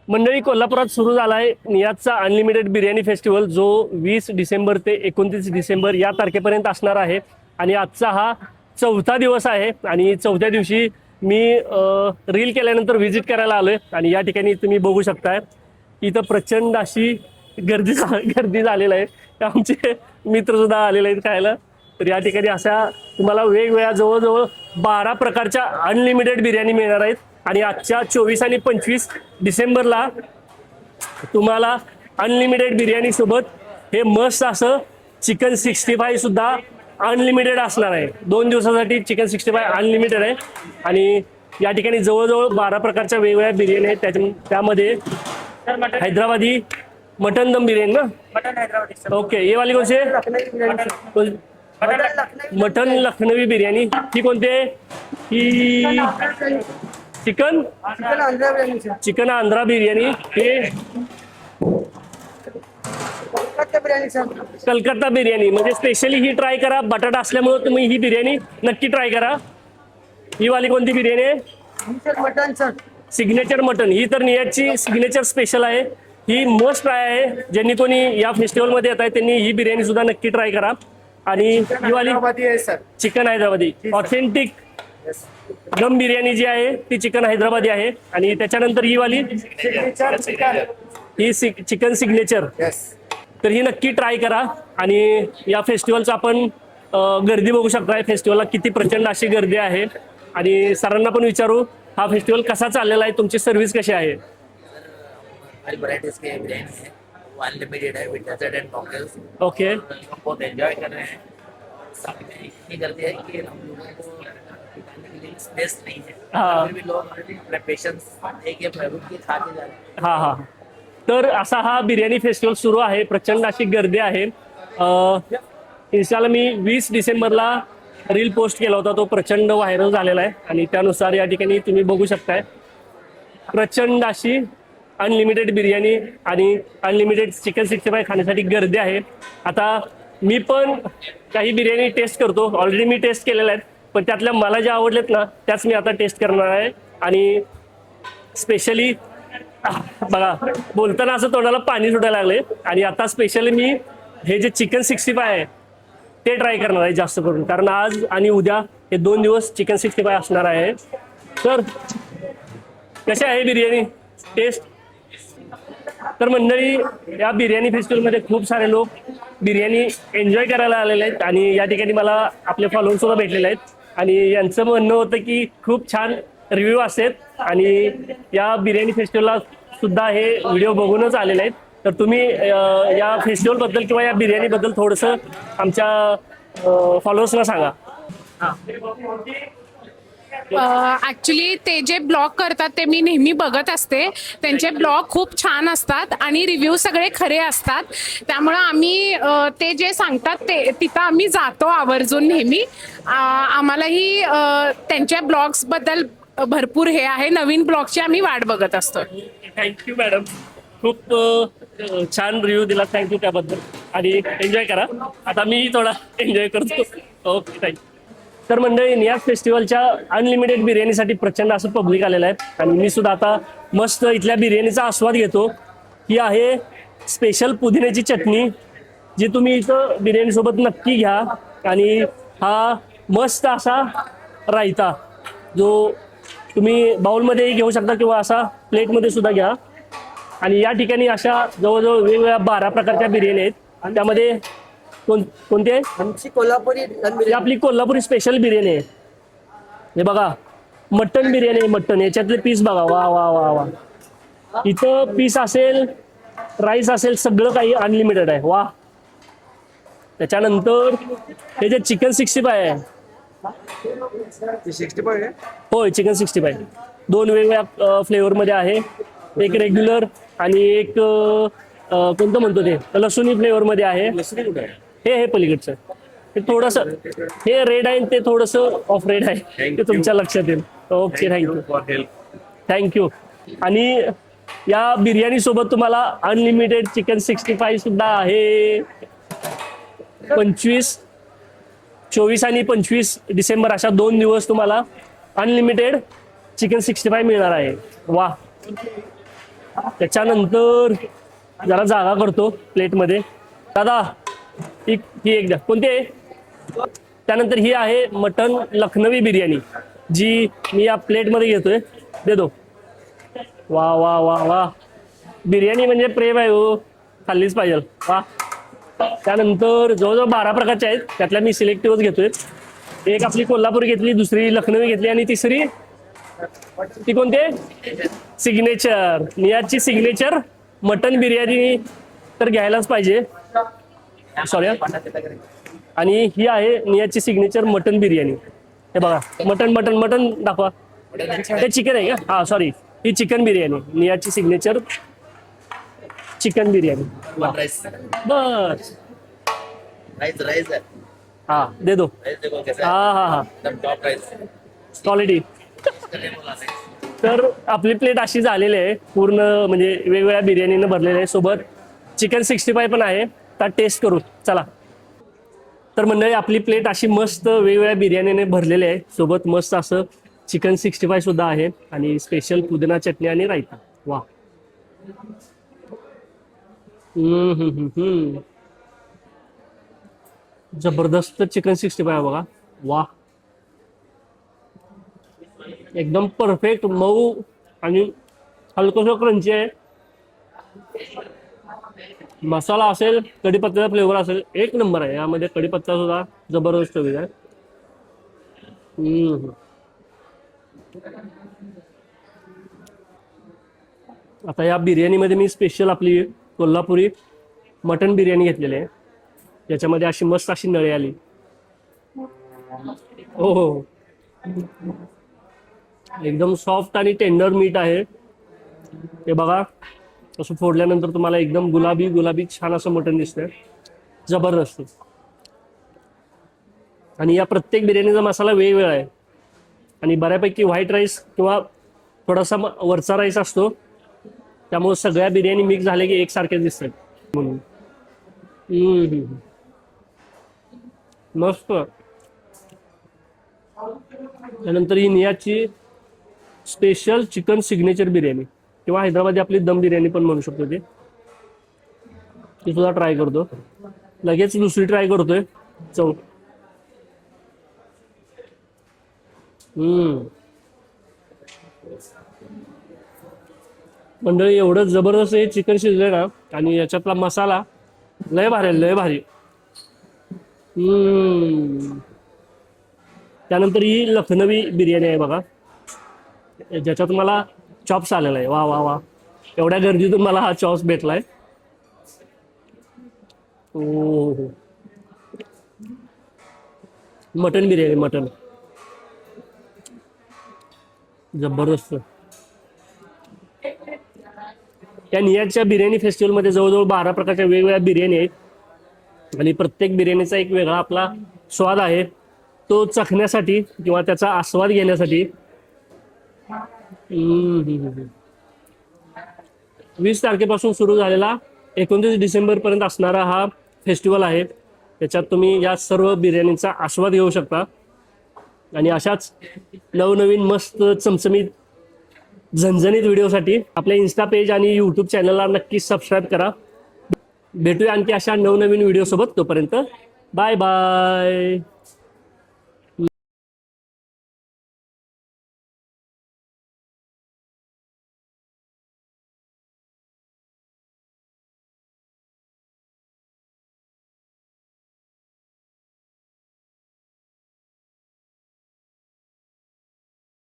मंडळी, कोल्हापुरात सुरू झाला आहे नियाजचा अनलिमिटेड बिर्याणी फेस्टिवल, जो 20 डिसेंबर ते 29 डिसेंबर या तारखेपर्यंत असणार आहे. आणि आजचा हा चौथा दिवस आहे आणि चौथ्या दिवशी मी रील केल्यानंतर व्हिजिट करायला आलोय. आणि या ठिकाणी तुम्ही बघू शकताय इथं प्रचंड अशी गर्दी झालेली आहे. आमचे मित्र सुद्धा आलेले आहेत खायला. तर या ठिकाणी अशा तुम्हाला वेगवेगळ्या जवळजवळ 12 प्रकारच्या अनलिमिटेड बिर्याणी मिळणार आहेत. आणि आजच्या 24 आणि 25 डिसेंबरला तुम्हाला अनलिमिटेड बिर्याणी सोबत हे मस्त असं चिकन 65 सुद्धा अनलिमिटेड असणार आहे. 2 दिवसासाठी चिकन 65 अनलिमिटेड आहे. आणि या ठिकाणी जवळजवळ 12 प्रकारच्या वेगवेगळ्या बिर्याणी आहेत. त्यामध्ये हैदराबादी मटन दम बिर्याणी ना, मटन हैदराबादी। ओके. ये वाली कौन सी है? मटन लखनवी बिर्याणी. ही कोणती आहे? ही चिकन आंध्रा बिर्याणी. हे कलकत्ता बिर्याणी. म्हणजे स्पेशली ही ट्राय करा. बटाटा असल्यामुळे तुम्ही ही बिर्याणी नक्की ट्राय करा. ही वाली कोणती बिर्याणी आहे? Mutton sir, signature mutton. ही तर नियाजची सिग्नेचर स्पेशल आहे. ही मस्ट ट्राय आहे. ज्यांनी कोणी या फेस्टिवल मध्ये येत आहे त्यांनी ही बिर्याणी सुद्धा नक्की ट्राय करा. आणि ही वाली चिकन हैदराबादी ऑथेंटिक दम बिर्याणी जी आहे ती चिकन हैदराबादी आहे. आणि त्याच्यानंतर ही वाली ही चिकन सिग्नेचर. तर ही नक्की ट्राय करा. आणि या फेस्टिवलचं आपण गर्दी बघू शकता. फेस्टिवलला किती प्रचंड अशी गर्दी आहे. आणि सरांना पण विचारू हा फेस्टिवल कसा चाललेला आहे, तुमची सर्व्हिस कशी आहे? वैरायटीज की बिरयानी है, वो अनलिमिटेड है विद डेजर्ट एंड कॉकटेल्स। ओके. हम बहुत एंजॉय कर रहे हैं। साथ में इतनी गर्दी है कि हम लोगों को खाने के लिए स्पेस नहीं है। हाँ। फिर भी लोग अपने पेशेंस एक रुक के खा के जा रहे हैं। हा हा. तर असा हा बिर्याणी फेस्टिवल सुरू आहे. प्रचंड अशी गर्दी आहे. इन्स्टाला मी 20 डिसेंबरला रील पोस्ट केला होता. तो प्रचंड व्हायरल झालेला आहे. आणि त्यानुसार या ठिकाणी तुम्ही बघू शकताय प्रचंड अशी अनलिमिटेड बिर्याणी आणि अनलिमिटेड चिकन 65 खाण्यासाठी गर्दी आहे. आता मी पण काही बिर्याणी टेस्ट करतो. ऑलरेडी मी टेस्ट केलेल्या आहेत, पण त्यातल्या मला ज्या आवडल्यात ना त्याच मी आता टेस्ट करणार आहे. आणि स्पेशली बघा, बोलताना असं तोंडाला पाणी सुटायला लागले. आणि आता स्पेशली मी हे जे चिकन 65 आहे ते ट्राय करणार आहे जास्त करून, कारण आज आणि उद्या हे 2 दिवस चिकन 65 असणार आहे. तर कशी आहे बिर्याणी टेस्ट? तर मंडळी, या बिर्याणी फेस्टिवलमध्ये खूप सारे लोक बिर्याणी एन्जॉय करायला आलेले आहेत. आणि या ठिकाणी मला आपले फॉलोअर्स सुद्धा भेटलेले आहेत. आणि यांचं म्हणणं होतं की खूप छान रिव्ह्यू असतात. आणि या बिर्याणी फेस्टिवलला सुद्धा हे व्हिडिओ बघूनच आलेले आहेत. तर तुम्ही या फेस्टिवलबद्दल किंवा या बिर्याणीबद्दल थोडंसं आमच्या फॉलोअर्सना सांगा. ॲक्च्युली ते जे ब्लॉग करतात ते मी नेहमी बघत असते. त्यांचे ब्लॉग खूप छान असतात आणि रिव्ह्यू सगळे खरे असतात. त्यामुळं आम्ही ते जे सांगतात ते तिथं आम्ही जातो आवर्जून नेहमी. आम्हालाही त्यांच्या ब्लॉग्सबद्दल भरपूर हे आहे. नवीन ब्लॉगची आम्ही वाट बघत असतो. थँक्यू मॅडम, खूप छान रिव्ह्यू दिला. थँक्यू त्याबद्दल. आणि एन्जॉय करा. आता मी थोडा एन्जॉय करतो. Okay, thank you. तर मंडळी, नियाज फेस्टिवलच्या अनलिमिटेड बिर्याणीसाठी प्रचंड असं पब्लिक आलेलं आहे. आणि मी सुद्धा आता मस्त इथल्या बिर्याणीचा आस्वाद घेतो. ही आहे स्पेशल पुदिन्याची चटणी, जी तुम्ही इथं बिर्याणीसोबत नक्की घ्या. आणि हा मस्त असा रायता, जो तुम्ही बाउलमध्येही घेऊ शकता किंवा असा प्लेटमध्ये सुद्धा घ्या. आणि या ठिकाणी अशा जवळजवळ वेगवेगळ्या 12 प्रकारच्या बिर्याणी आहेत. त्यामध्ये कोणते आहे? आमची कोल्हापुरी ही आपली कोल्हापुरी स्पेशल बिर्याणी आहे. हे बघा, मटन बिर्याणी आहे. मटन याच्यातले पीस बघा. वा वा वा वा. इथं पीस असेल, राईस असेल, सगळं काही अनलिमिटेड आहे. वा. त्याच्यानंतर हे जे चिकन 65 आहे, 65 आहे. होय, चिकन 65 2 वेगवेगळ्या फ्लेवरमध्ये आहे. एक रेग्युलर आणि एक कोणतं म्हणतो ते लसूणी फ्लेवरमध्ये आहे. हे पलीकडचं हे थोडंसं हे रेड आहे, ते थोडंसं ऑफ रेड आहे. ते तुमच्या लक्षात येईल. Okay, thank you. आणि या बिर्याणी सोबत तुम्हाला अनलिमिटेड चिकन 65 सुद्धा आहे. 24 आणि 25 डिसेंबर अशा 2 दिवस तुम्हाला अनलिमिटेड चिकन 65 मिळणार आहे. वा. त्याच्यानंतर जरा जागा करतो प्लेटमध्ये. दादा ही ही एक द्या. कोणती आहे? त्यानंतर ही आहे मटन लखनवी बिर्याणी, जी मी या प्लेटमध्ये घेतोय. दे दो. वा वा वा वा, बिर्याणी म्हणजे प्रेम आहे हो, खाल्लीच पाहिजे. वा. त्यानंतर जवळजवळ 12 प्रकारच्या आहेत, त्यातल्या मी सिलेक्टिव्हच घेतोय. एक आपली कोल्हापुरी घेतली, दुसरी लखनवी घेतली आणि तिसरी ती कोणती आहे? सिग्नेचर. नियाजची सिग्नेचर मटन बिर्याणी तर घ्यायलाच पाहिजे. सॉरी. आणि ही आहे नियाजची सिग्नेचर मटन बिर्याणी. हे बघा, मटन मटन मटन दाखवा. हे चिकन आहे का? हा सॉरी, ही चिकन बिर्याणी, नियाजची सिग्नेचर चिकन बिर्याणी. राइस बस. राइस राइस है। हा दे दो. राइस देखो कैसा हा हा हा, है, एकदम टॉप राइस। क्वालिटी. तर आपली प्लेट अशी झालेली आहे पूर्ण, म्हणजे वेगवेगळ्या बिर्याणीनं भरलेली आहे. सोबत चिकन 65 पण आहे. तर टेस्ट करू चला. तर मंडळी आपली प्लेट अशी मस्त वेगवेगळ्या बिर्याणीने भरलेली आहे. सोबत मस्त असं चिकन 65 सुद्धा आहे आणि स्पेशल पुदिना चटणी आणि रायता. वा. जबरदस्त चिकन 65 आहे बघा. वा, एकदम परफेक्ट मऊ आणि हलकसं क्रंची आहे. मसाला असेल, कढीपत्त्याचा फ्लेवर असेल, एक नंबर आहे. यामध्ये कढीपत्ता सुद्धा जबरदस्त चवीचा आहे. आता या बिर्याणीमध्ये मी स्पेशल आपली कोल्हापुरी मटन बिर्याणी घेतलेली आहे, ज्याच्यामध्ये अशी मस्त अशी नळी आली. हो हो, एकदम सॉफ्ट आणि टेंडर मीठ आहे. हे बघा, असं फोडल्यानंतर तुम्हाला एकदम गुलाबी गुलाबी छान असं मटण दिसतंय. जबरदस्त. आणि या प्रत्येक बिर्याणीचा मसाला वेगवेगळा आहे आणि बऱ्यापैकी व्हाईट राईस किंवा थोडासा वरचा राईस असतो, त्यामुळे सगळ्या बिर्याणी मिक्स झाले की एकसारखेच दिसतात म्हणून. मस्त. त्यानंतर ही नियाजची स्पेशल चिकन सिग्नेचर बिर्याणी किंवा हैदराबादी आपली दम बिर्याणी पण म्हणू शकतो. ती सुद्धा ट्राय करतो. लगेच दुसरी ट्राय करतोय. चव. मंडळी एवढं जबरदस्त हे चिकन शिजलंय ना, आणि याच्यातला मसाला लय भारी लय भारी. त्यानंतर ही लखनवी बिर्याणी आहे बघा, ज्याच्यात मला चॉप्स आलेला आहे. वा वा वा, एवढ्या गर्दीतून मला हा चॉप्स भेटलाय. ओ, मटन बिर्याणी मटन जबरदस्त. या नियाजच्या बिर्याणी फेस्टिवलमध्ये जवळजवळ 12 प्रकारच्या वेगवेगळ्या बिर्याणी आहेत आणि प्रत्येक बिर्याणीचा एक वेगळा आपला स्वाद आहे. तो चखण्यासाठी किंवा त्याचा आस्वाद घेण्यासाठी 20 तारखेपासून सुरू झालेला 29 डिसेंबरपर्यंत असणारा हा फेस्टिवल आहे. त्याच्यात तुम्ही या सर्व बिर्याणींचा आस्वाद घेऊ शकता आणि अशाच नवनवीन मस्त चमचमीत झणझणीत व्हिडिओसाठी आपल्या इन्स्टा पेज आणि यूट्यूब चॅनलला नक्की सबस्क्राईब करा. भेटूया आणखी अशा नवनवीन व्हिडिओसोबत. तोपर्यंत बाय बाय.